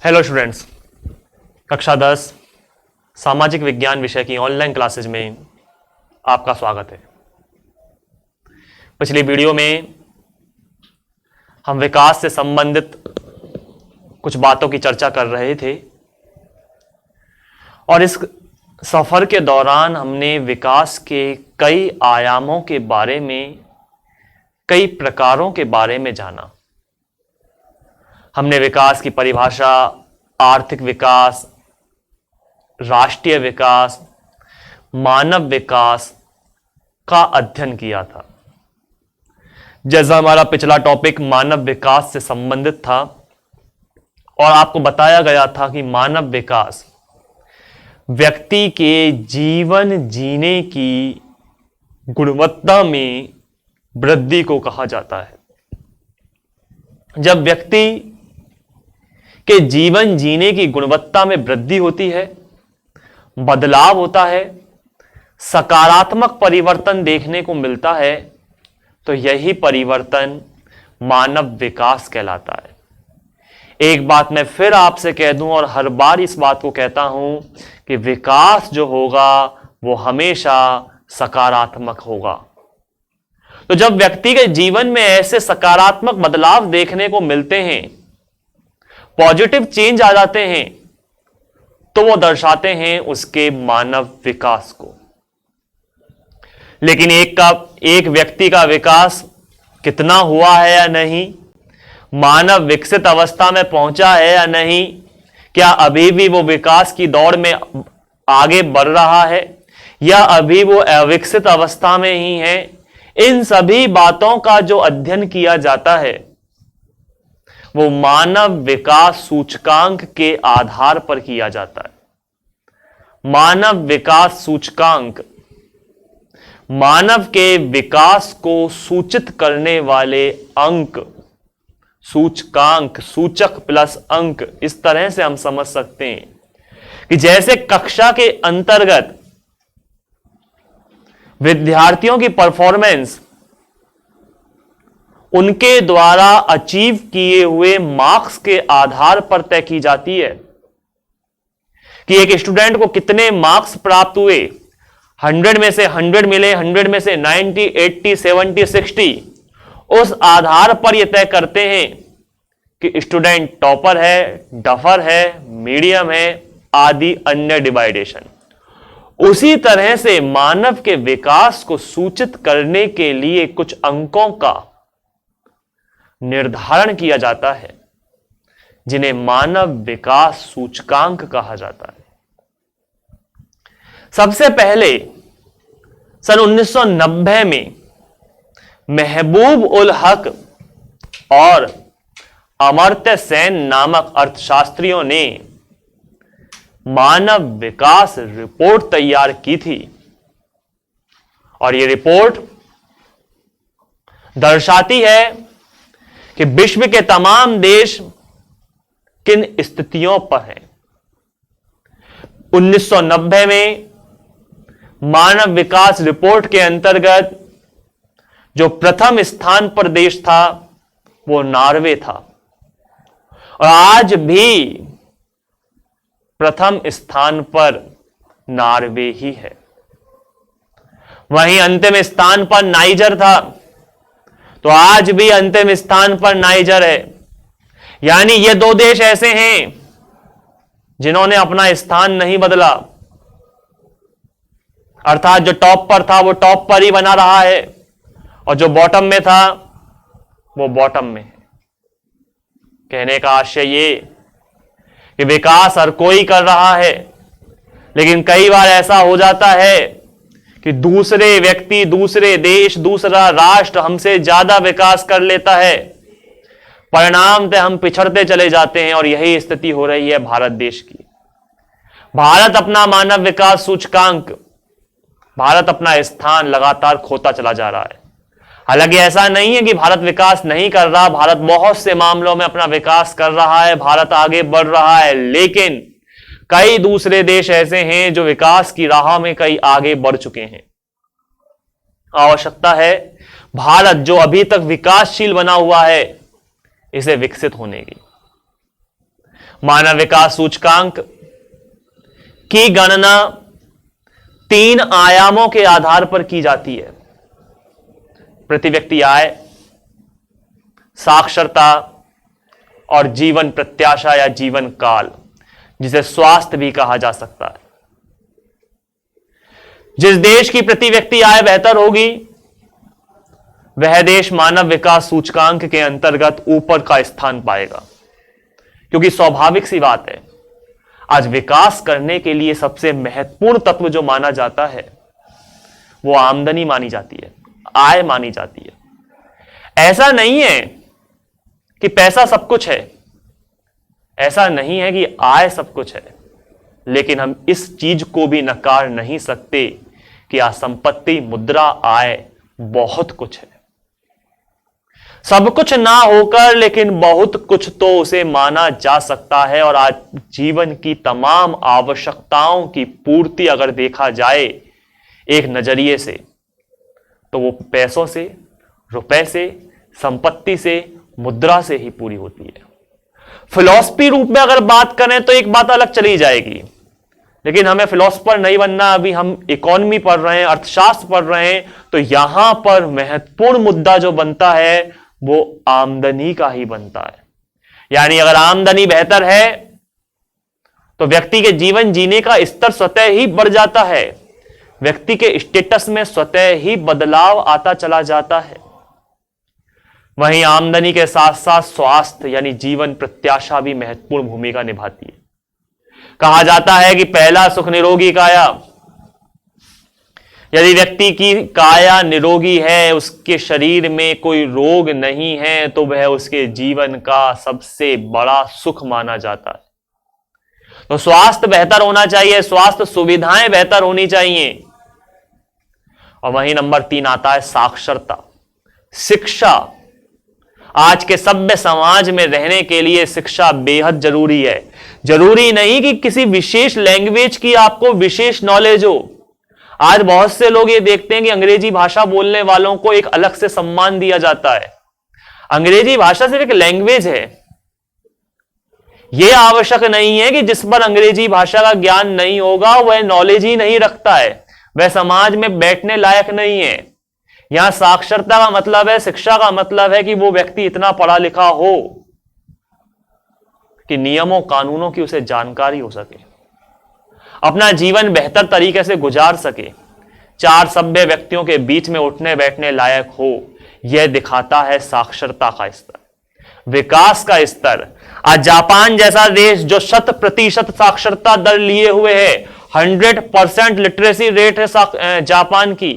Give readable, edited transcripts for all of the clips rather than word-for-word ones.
Hello students, कक्षा 10 सामाजिक विज्ञान विषय की ऑनलाइन क्लासेज में आपका स्वागत है। पिछली वीडियो में हम विकास से संबंधित कुछ बातों की चर्चा कर रहे थे और इस सफर के दौरान हमने विकास के कई आयामों के बारे में, कई प्रकारों के बारे में जाना। हमने विकास की परिभाषा, आर्थिक विकास, राष्ट्रीय विकास, मानव विकास का अध्ययन किया था। जैसा हमारा पिछला टॉपिक मानव विकास से संबंधित था और आपको बताया गया था कि मानव विकास व्यक्ति के जीवन जीने की गुणवत्ता में वृद्धि को कहा जाता है। जब व्यक्ति के जीवन जीने की गुणवत्ता में वृद्धि होती है, बदलाव होता है, सकारात्मक परिवर्तन देखने को मिलता है, तो यही परिवर्तन मानव विकास कहलाता है। एक बात मैं फिर आपसे कह दूं और हर बार इस बात को कहता हूं कि विकास जो होगा वो हमेशा सकारात्मक होगा। तो जब व्यक्ति के जीवन में ऐसे सकारात्मक बदलाव देखने को मिलते हैं, पॉजिटिव चेंज आ जाते हैं, तो वो दर्शाते हैं उसके मानव विकास को। लेकिन एक व्यक्ति का विकास कितना हुआ है या नहीं, मानव विकसित अवस्था में पहुंचा है या नहीं, क्या अभी भी वो विकास की दौड़ में आगे बढ़ रहा है या अभी वो अविकसित अवस्था में ही है, इन सभी बातों का जो अध्ययन किया जाता है वो मानव विकास सूचकांक के आधार पर किया जाता है। मानव विकास सूचकांक मानव के विकास को सूचित करने वाले अंक, सूचकांक, सूचक प्लस अंक, इस तरह से हम समझ सकते हैं कि जैसे कक्षा के अंतर्गत विद्यार्थियों की परफॉर्मेंस उनके द्वारा अचीव किए हुए मार्क्स के आधार पर तय की जाती है कि एक स्टूडेंट को कितने मार्क्स प्राप्त हुए। 100 में से 100 मिले, 100 में से 90, 80, 70, 60, उस आधार पर यह तय करते हैं कि स्टूडेंट टॉपर है, डफर है, मीडियम है, आदि अन्य डिवाइडेशन। उसी तरह से मानव के विकास को सूचित करने के लिए कुछ अंकों का निर्धारण किया जाता है जिन्हें मानव विकास सूचकांक कहा जाता है। सबसे पहले सन 1990 में महबूब उल हक और अमर्त्य सेन नामक अर्थशास्त्रियों ने मानव विकास रिपोर्ट तैयार की थी और यह रिपोर्ट दर्शाती है कि विश्व के तमाम देश किन स्थितियों पर हैं। 1990 में मानव विकास रिपोर्ट के अंतर्गत जो प्रथम स्थान पर देश था वो नॉर्वे था और आज भी प्रथम स्थान पर नॉर्वे ही है। वहीं अंतिम स्थान पर नाइजर था, तो आज भी अंतिम स्थान पर नाइजर है। यानी ये दो देश ऐसे हैं जिन्होंने अपना स्थान नहीं बदला, अर्थात जो टॉप पर था वो टॉप पर ही बना रहा है और जो बॉटम में था वो बॉटम में है। कहने का आशय ये कि विकास हर कोई कर रहा है, लेकिन कई बार ऐसा हो जाता है कि दूसरे व्यक्ति, दूसरे देश, दूसरा राष्ट्र हमसे ज्यादा विकास कर लेता है, परिणाम हम पिछड़ते चले जाते हैं और यही स्थिति हो रही है भारत देश की। भारत अपना मानव विकास सूचकांक, भारत अपना स्थान लगातार खोता चला जा रहा है। हालांकि ऐसा नहीं है कि भारत विकास नहीं कर रहा, भारत बहुत से मामलों में अपना विकास कर रहा है, भारत आगे बढ़ रहा है, लेकिन कई दूसरे देश ऐसे हैं जो विकास की राह में कई आगे बढ़ चुके हैं। आवश्यकता है भारत जो अभी तक विकासशील बना हुआ है इसे विकसित होने की। मानव विकास सूचकांक की गणना 3 आयामों के आधार पर की जाती है। प्रति व्यक्ति आय, साक्षरता और जीवन प्रत्याशा या जीवन काल, जिसे स्वास्थ्य भी कहा जा सकता है। जिस देश की प्रति व्यक्ति आय बेहतर होगी, वह देश मानव विकास सूचकांक के अंतर्गत ऊपर का स्थान पाएगा। क्योंकि स्वाभाविक सी बात है, आज विकास करने के लिए सबसे महत्वपूर्ण तत्व जो माना जाता है वो आमदनी मानी जाती है, आय मानी जाती है। ऐसा नहीं है कि पैसा सब कुछ है, ऐसा नहीं है कि आय सब कुछ है, लेकिन हम इस चीज को भी नकार नहीं सकते कि आज संपत्ति, मुद्रा, आय बहुत कुछ है। सब कुछ ना होकर लेकिन बहुत कुछ तो उसे माना जा सकता है। और आज जीवन की तमाम आवश्यकताओं की पूर्ति अगर देखा जाए एक नजरिए से, तो वो पैसों से, रुपए से, संपत्ति से, मुद्रा से ही पूरी होती है। फिलॉसफी रूप में अगर बात करें तो एक बात अलग चली जाएगी, लेकिन हमें फिलोसोफर नहीं बनना। अभी हम इकोनॉमी पढ़ रहे हैं, अर्थशास्त्र पढ़ रहे हैं, तो यहां पर महत्वपूर्ण मुद्दा जो बनता है वो आमदनी का ही बनता है। यानी अगर आमदनी बेहतर है तो व्यक्ति के जीवन जीने का स्तर स्वतः ही बढ़ जाता है, व्यक्ति के स्टेटस में स्वतः ही बदलाव आता चला जाता है। वहीं आमदनी के साथ साथ स्वास्थ्य यानी जीवन प्रत्याशा भी महत्वपूर्ण भूमिका निभाती है। कहा जाता है कि पहला सुख निरोगी काया। यदि व्यक्ति की काया निरोगी है, उसके शरीर में कोई रोग नहीं है, तो वह उसके जीवन का सबसे बड़ा सुख माना जाता है। तो स्वास्थ्य बेहतर होना चाहिए, स्वास्थ्य सुविधाएं बेहतर होनी चाहिए। और वहीं नंबर 3 आता है साक्षरता, शिक्षा। आज के सभ्य समाज में रहने के लिए शिक्षा बेहद जरूरी है। जरूरी नहीं कि किसी विशेष लैंग्वेज की आपको विशेष नॉलेज हो। आज बहुत से लोग ये देखते हैं कि अंग्रेजी भाषा बोलने वालों को एक अलग से सम्मान दिया जाता है। अंग्रेजी भाषा सिर्फ एक लैंग्वेज है। यह आवश्यक नहीं है कि जिस पर अंग्रेजी भाषा का ज्ञान नहीं होगा वह नॉलेज ही नहीं रखता है, वह समाज में बैठने लायक नहीं है। यहां साक्षरता का मतलब है, शिक्षा का मतलब है कि वो व्यक्ति इतना पढ़ा लिखा हो कि नियमों कानूनों की उसे जानकारी हो सके, अपना जीवन बेहतर तरीके से गुजार सके, 4 सभ्य व्यक्तियों के बीच में उठने बैठने लायक हो। यह दिखाता है साक्षरता का स्तर, विकास का स्तर। आज जापान जैसा देश जो 100% साक्षरता दर लिए हुए है, 100% लिटरेसी रेट है जापान की,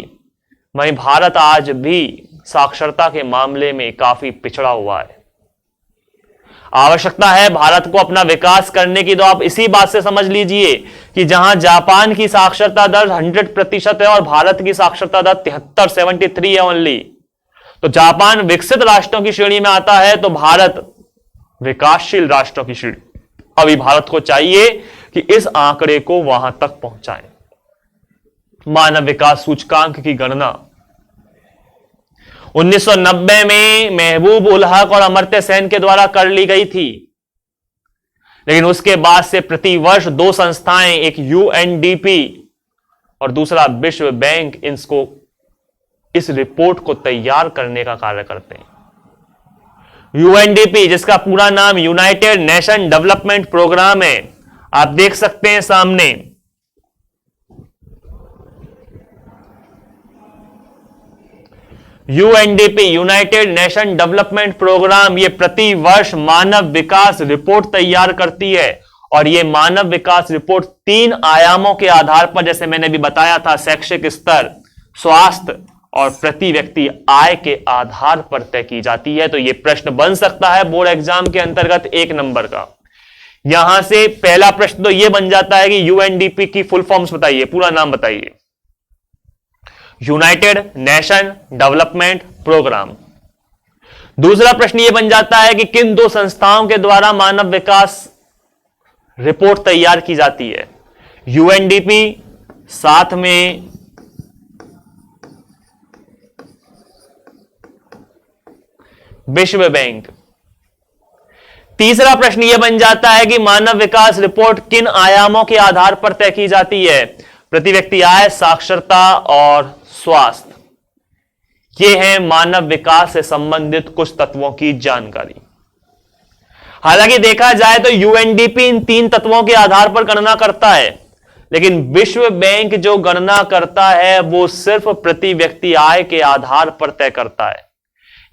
वहीं भारत आज भी साक्षरता के मामले में काफी पिछड़ा हुआ है। आवश्यकता है भारत को अपना विकास करने की, तो आप इसी बात से समझ लीजिए कि जहां जापान की साक्षरता दर 100% है और भारत की साक्षरता दर 73 है ओनली, तो जापान विकसित राष्ट्रों की श्रेणी में आता है, तो भारत विकासशील राष्ट्रों की श्रेणी। अभी भारत को चाहिए कि इस आंकड़े को वहां तक पहुंचाएं। मानव विकास सूचकांक की गणना 1990 में महबूब उल हक और अमर्त्य सेन के द्वारा कर ली गई थी, लेकिन उसके बाद से प्रतिवर्ष 2 संस्थाएं, एक यूएनडीपी और दूसरा विश्व बैंक, इस रिपोर्ट को तैयार करने का कार्य करते हैं। यूएनडीपी जिसका पूरा नाम यूनाइटेड नेशन डेवलपमेंट प्रोग्राम है, आप देख सकते हैं सामने। UNDP united nation development programme ये प्रति वर्ष मानव विकास रिपोर्ट तैयार करती है, और ये मानव विकास रिपोर्ट 3 आयामों के आधार पर, जैसे मैंने भी बताया था, शैक्षिक स्तर, स्वास्थ्य और प्रति व्यक्ति आय के आधार पर तय की जाती है। तो ये प्रश्न बन सकता है बोर्ड एग्जाम के अंतर्गत 1 नंबर का। यहां से पहला प्रश्न तो ये बन जाता है कि यूएनडीपी की फुल फॉर्म्स बताइए, पूरा नाम बताइए। United nation development programme. दूसरा प्रश्न यह बन जाता है कि किन 2 संस्थाओं के द्वारा मानव विकास रिपोर्ट तैयार की जाती है। यूएनडीपी साथ में विश्व बैंक। तीसरा प्रश्न यह बन जाता है कि मानव विकास रिपोर्ट किन आयामों के आधार पर तय की जाती है? प्रति व्यक्ति आय, साक्षरता और स्वास्थ्य। ये है मानव विकास से संबंधित कुछ तत्वों की जानकारी। हालांकि देखा जाए तो यूएनडीपी इन 3 तत्वों के आधार पर गणना करता है, लेकिन विश्व बैंक जो गणना करता है वो सिर्फ प्रति व्यक्ति आय के आधार पर तय करता है।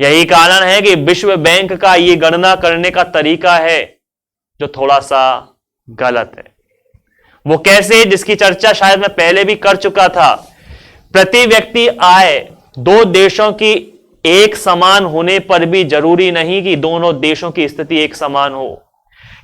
यही कारण है कि विश्व बैंक का ये गणना करने का तरीका है जो थोड़ा सा गलत है। वो कैसे, जिसकी चर्चा शायद मैं पहले भी कर चुका था। प्रति व्यक्ति आय 2 देशों की एक समान होने पर भी जरूरी नहीं कि दोनों देशों की स्थिति एक समान हो,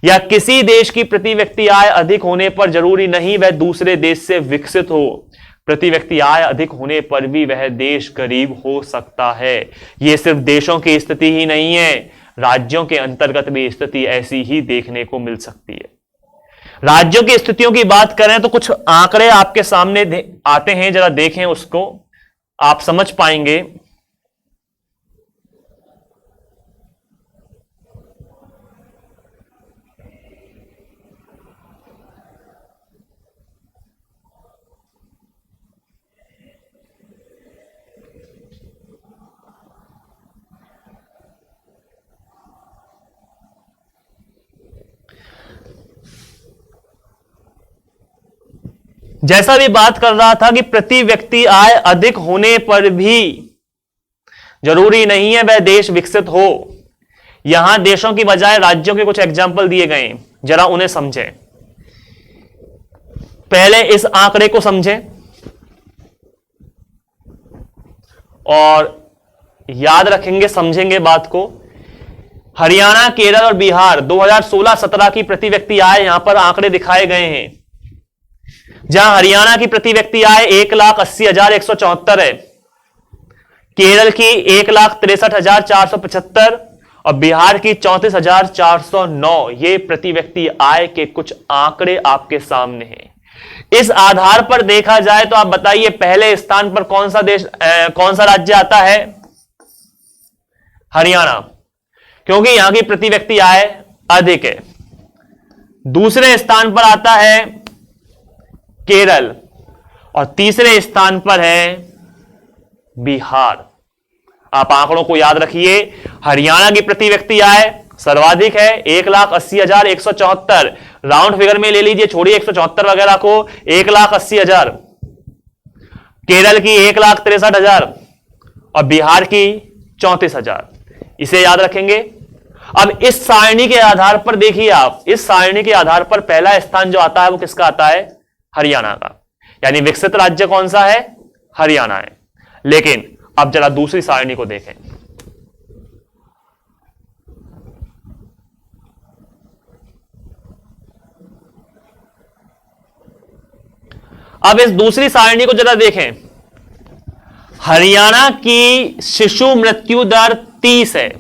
या किसी देश की प्रति व्यक्ति आय अधिक होने पर जरूरी नहीं वह दूसरे देश से विकसित हो। प्रति व्यक्ति आय अधिक होने पर भी वह देश गरीब हो सकता है। यह सिर्फ देशों की स्थिति ही नहीं है, राज्यों के अंतर्गत भी स्थिति ऐसी ही देखने को मिल सकती है। राज्यों की स्थितियों की बात करें तो कुछ आंकड़े आपके सामने आते हैं, जरा देखें, उसको आप समझ पाएंगे। जैसा भी बात कर रहा था कि प्रति व्यक्ति आय अधिक होने पर भी जरूरी नहीं है वह देश विकसित हो। यहां देशों की बजाय राज्यों के कुछ एग्जाम्पल दिए गए, जरा उन्हें समझें। पहले इस आंकड़े को समझें और याद रखेंगे, समझेंगे बात को। हरियाणा, केरल और बिहार 2016-17 की प्रति व्यक्ति आय यहां पर आंकड़े दिखाए गए हैं, जहां हरियाणा की प्रति व्यक्ति आय 1,80,174 है, केरल की 1,63,475 और बिहार की 34,409। ये प्रति व्यक्ति आय के कुछ आंकड़े आपके सामने हैं। इस आधार पर देखा जाए तो आप बताइए पहले स्थान पर कौन सा राज्य आता है? हरियाणा, क्योंकि यहां की प्रति व्यक्ति आय अधिक है। दूसरे स्थान पर आता है केरल और तीसरे स्थान पर है बिहार। आप आंकड़ों को याद रखिए। हरियाणा की प्रति व्यक्ति आय सर्वाधिक है 1,80,174, राउंड फिगर में ले लीजिए, छोड़िए 174 वगैरह को, 1,80,000। केरल की 1,63,000 और बिहार की 34,000। इसे याद रखेंगे। अब इस सारणी के आधार पर देखिए, आप इस सारणी के आधार पर पहला स्थान जो आता है वो किसका आता है? हरियाणा का। यानी विकसित राज्य कौन सा है? हरियाणा है। लेकिन अब जरा दूसरी सारणी को देखें। अब इस दूसरी सारणी को जरा देखें। हरियाणा की शिशु मृत्यु दर 30 है,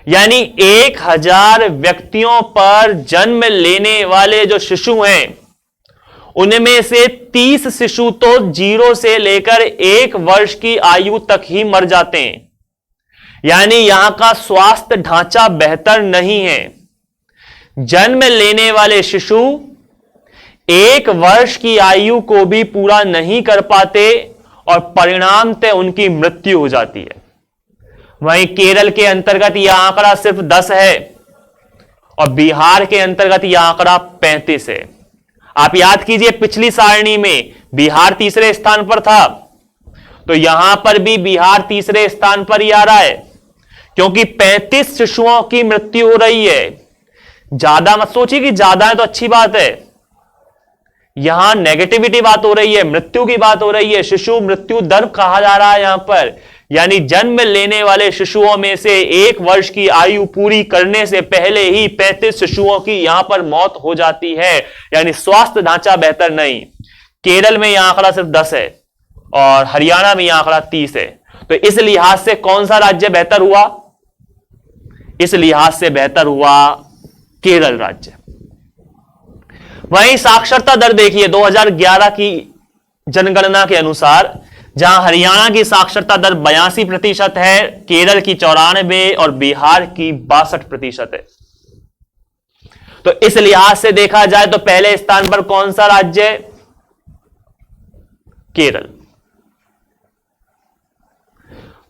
यानी 1000 व्यक्तियों पर जन्म लेने वाले जो शिशु हैं उनमें से 30 शिशु तो 0 से लेकर 1 वर्ष की आयु तक ही मर जाते हैं। यानी यहां का स्वास्थ्य ढांचा बेहतर नहीं है। जन्म लेने वाले शिशु 1 वर्ष की आयु को भी पूरा नहीं कर पाते और परिणामतः उनकी मृत्यु हो जाती है। वहीं केरल के अंतर्गत यह आंकड़ा सिर्फ 10 है और बिहार के अंतर्गत यह आंकड़ा 35 है। आप याद कीजिए, पिछली सारणी में बिहार तीसरे स्थान पर था, तो यहां पर भी बिहार तीसरे स्थान पर ही आ रहा है, क्योंकि 35 शिशुओं की मृत्यु हो रही है। ज्यादा मत सोचिए कि ज्यादा है तो अच्छी बात है, यहां नेगेटिविटी बात हो रही है, मृत्यु की बात हो रही है। शिशु मृत्यु दर कहा जा रहा है यहां पर, यानी जन्म लेने वाले शिशुओं में से 1 वर्ष की आयु पूरी करने से पहले ही 35 शिशुओं की यहां पर मौत हो जाती है। यानी स्वास्थ्य ढांचा बेहतर नहीं। केरल में यह आंकड़ा सिर्फ 10 है और हरियाणा में यह आंकड़ा 30 है। तो इस लिहाज से कौन सा राज्य बेहतर हुआ? इस लिहाज से बेहतर हुआ केरल राज्य। वहीं साक्षरता दर देखिए, 2011 की जनगणना के अनुसार जहां हरियाणा की साक्षरता दर 82% है, केरल की 94% और बिहार की 62% है। तो इस लिहाज से देखा जाए तो पहले स्थान पर कौन सा राज्य है? केरल।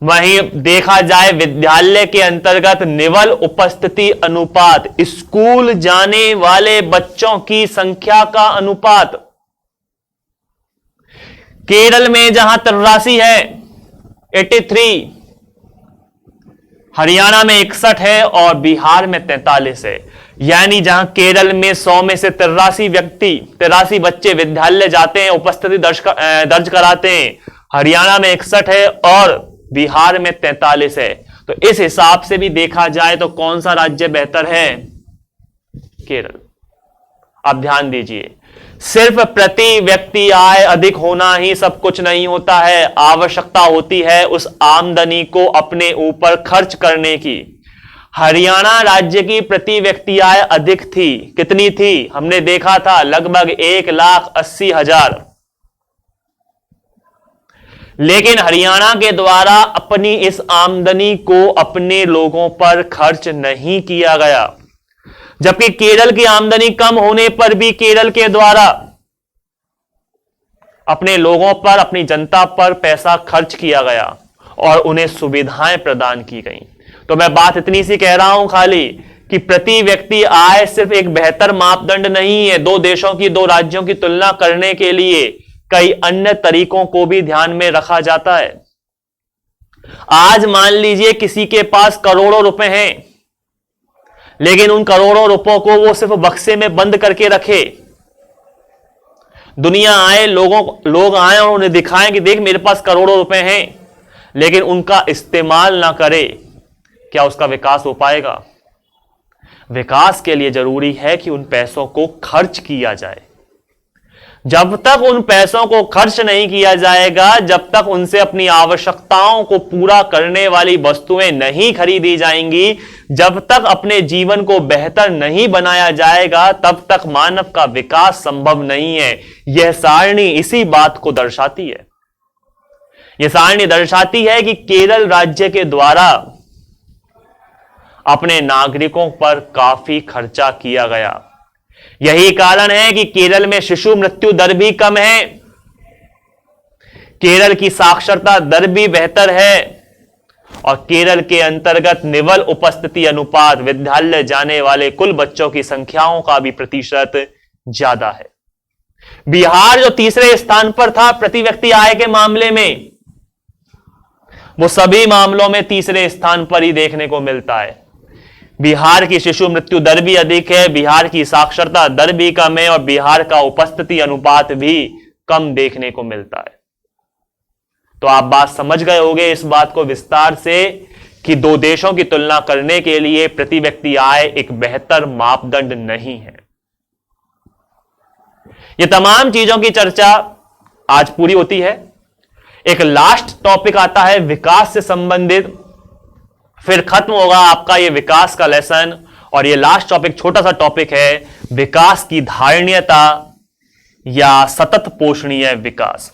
वहीं देखा जाए विद्यालय के अंतर्गत निवल उपस्थिति अनुपात, स्कूल जाने वाले बच्चों की संख्या का अनुपात, केरल में जहां 83 है, 83, हरियाणा में 61 है और बिहार में 43 है। यानी जहां केरल में 100 में से 83 बच्चे विद्यालय जाते हैं, उपस्थिति दर्ज कराते हैं, हरियाणा में 61 है और बिहार में 43 है। तो इस हिसाब से भी देखा जाए तो कौन सा राज्य बेहतर है? केरल। अब ध्यान दीजिए, सिर्फ प्रति व्यक्ति आय अधिक होना ही सब कुछ नहीं होता है, आवश्यकता होती है उस आमदनी को अपने ऊपर खर्च करने की। हरियाणा राज्य की प्रति व्यक्ति आय अधिक थी। कितनी थी? हमने देखा था लगभग 1,80,000। लेकिन हरियाणा के द्वारा अपनी इस आमदनी को अपने लोगों पर खर्च नहीं किया गया, जबकि केरल की आमदनी कम होने पर भी केरल के द्वारा अपने लोगों पर, अपनी जनता पर पैसा खर्च किया गया और उन्हें सुविधाएं प्रदान की गई। तो मैं बात इतनी सी कह रहा हूं खाली कि प्रति व्यक्ति आय सिर्फ एक बेहतर मापदंड नहीं है। दो देशों की, दो राज्यों की तुलना करने के लिए कई अन्य तरीकों को भी ध्यान में रखा जाता है। आज मान लीजिए किसी के पास करोड़ों रुपए हैं, लेकिन उन करोड़ों रुपयों को वो सिर्फ बक्से में बंद करके रखे, दुनिया आए, लोग आए और उन्हें दिखाएं कि देख मेरे पास करोड़ों रुपए हैं, लेकिन उनका इस्तेमाल ना करे, क्या उसका विकास हो पाएगा? विकास के लिए जरूरी है कि उन पैसों को खर्च किया जाए। जब तक उन पैसों को खर्च नहीं किया जाएगा, जब तक उनसे अपनी आवश्यकताओं को पूरा करने वाली वस्तुएं नहीं खरीदी जाएंगी, जब तक अपने जीवन को बेहतर नहीं बनाया जाएगा, तब तक मानव का विकास संभव नहीं है। यह सारणी इसी बात को दर्शाती है। यह सारणी दर्शाती है कि केरल राज्य के द्वारा अपने नागरिकों पर काफी खर्चा किया गया। यही कारण है कि केरल में शिशु मृत्यु दर भी कम है, केरल की साक्षरता दर भी बेहतर है और केरल के अंतर्गत निवल उपस्थिति अनुपात, विद्यालय जाने वाले कुल बच्चों की संख्याओं का भी प्रतिशत ज्यादा है। बिहार जो तीसरे स्थान पर था प्रति व्यक्ति आय के मामले में, वो सभी मामलों में तीसरे स्थान पर ही देखने को मिलता है। बिहार की शिशु मृत्यु दर भी अधिक है, बिहार की साक्षरता दर भी कम है और बिहार का उपस्थिति अनुपात भी कम देखने को मिलता है। तो आप बात समझ गए होंगे इस बात को विस्तार से कि दो देशों की तुलना करने के लिए प्रति व्यक्ति आय एक बेहतर मापदंड नहीं है। ये तमाम चीजों की चर्चा आज पूरी होती है। एक लास्ट टॉपिक आता है विकास से संबंधित, फिर खत्म होगा आपका ये विकास का लेसन। और ये लास्ट टॉपिक छोटा सा टॉपिक है विकास की धारणीयता या सतत पोषणीय विकास।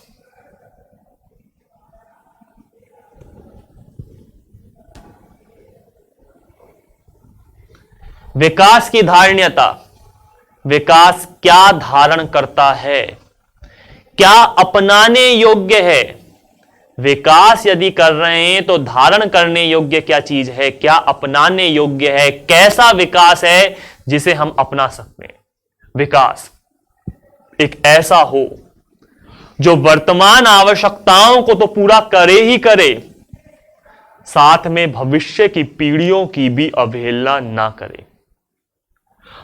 विकास की धारणीयता, विकास क्या धारण करता है, क्या अपनाने योग्य है? विकास यदि कर रहे हैं तो धारण करने योग्य क्या चीज है, क्या अपनाने योग्य है, कैसा विकास है जिसे हम अपना सकते हैं? विकास एक ऐसा हो जो वर्तमान आवश्यकताओं को तो पूरा करे ही करे, साथ में भविष्य की पीढ़ियों की भी अवहेलना ना करे।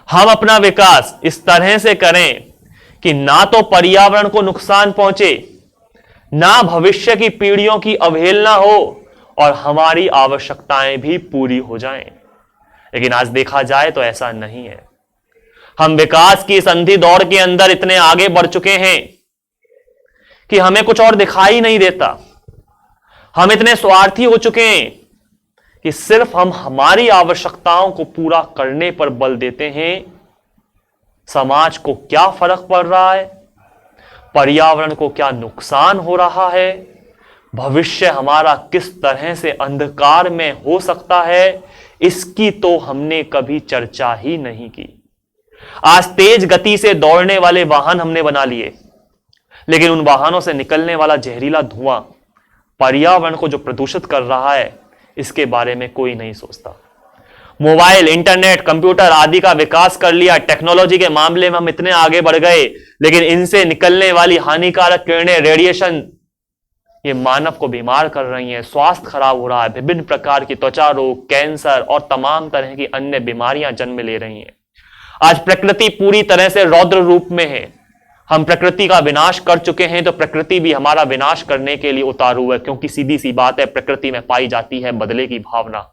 हम अपना विकास इस तरह से करें कि ना तो पर्यावरण को नुकसान पहुंचे, ना भविष्य की पीढ़ियों की अवहेलना हो और हमारी आवश्यकताएं भी पूरी हो जाएं। लेकिन आज देखा जाए तो ऐसा नहीं है। हम विकास की संधि दौड़ के अंदर इतने आगे बढ़ चुके हैं कि हमें कुछ और दिखाई नहीं देता। हम इतने स्वार्थी हो चुके हैं कि सिर्फ हम हमारी आवश्यकताओं को पूरा करने पर बल देते हैं। समाज को क्या फर्क पड़ रहा है, पर्यावरण को क्या नुकसान हो रहा है, भविष्य हमारा किस तरह से अंधकार में हो सकता है, इसकी तो हमने कभी चर्चा ही नहीं की। आज तेज गति से दौड़ने वाले वाहन हमने बना लिए, लेकिन उन वाहनों से निकलने वाला जहरीला धुआं पर्यावरण को जो प्रदूषित कर रहा है, इसके बारे में कोई नहीं सोचता। मोबाइल, इंटरनेट, कंप्यूटर आदि का विकास कर लिया, टेक्नोलॉजी के मामले में हम इतने आगे बढ़ गए, लेकिन इनसे निकलने वाली हानिकारक किरणें, रेडिएशन, ये मानव को बीमार कर रही हैं, स्वास्थ्य खराब हो रहा है, विभिन्न प्रकार की त्वचा रोग, कैंसर और तमाम तरह की अन्य बीमारियां जन्म ले रही हैं। आज प्रकृति पूरी तरह से रौद्र रूप में है। हम प्रकृति का विनाश कर चुके हैं, तो प्रकृति भी हमारा विनाश करने के लिए उतारू है, क्योंकि सीधी सी बात है, प्रकृति में पाई जाती है बदले की भावना।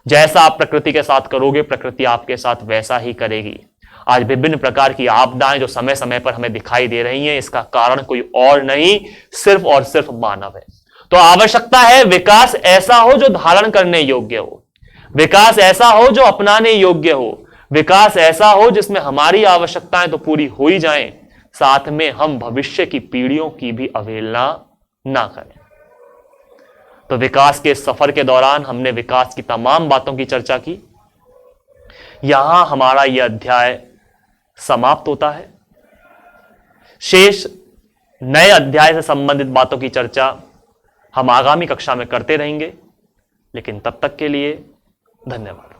जैसा आप प्रकृति के साथ करोगे, प्रकृति आपके साथ वैसा ही करेगी। आज विभिन्न प्रकार की आपदाएं जो समय समय पर हमें दिखाई दे रही हैं, इसका कारण कोई और नहीं, सिर्फ और सिर्फ मानव है। तो आवश्यकता है विकास ऐसा हो जो धारण करने योग्य हो, विकास ऐसा हो जो अपनाने योग्य हो, विकास ऐसा हो जिसमें हमारी आवश्यकताएं तो पूरी हो ही जाएं, साथ में हम भविष्य की पीढ़ियों की भी अवहेलना ना करें। तो विकास के सफर के दौरान हमने विकास की तमाम बातों की चर्चा की। यहां हमारा यह अध्याय समाप्त होता है। शेष नए अध्याय से संबंधित बातों की चर्चा हम आगामी कक्षा में करते रहेंगे, लेकिन तब तक के लिए धन्यवाद।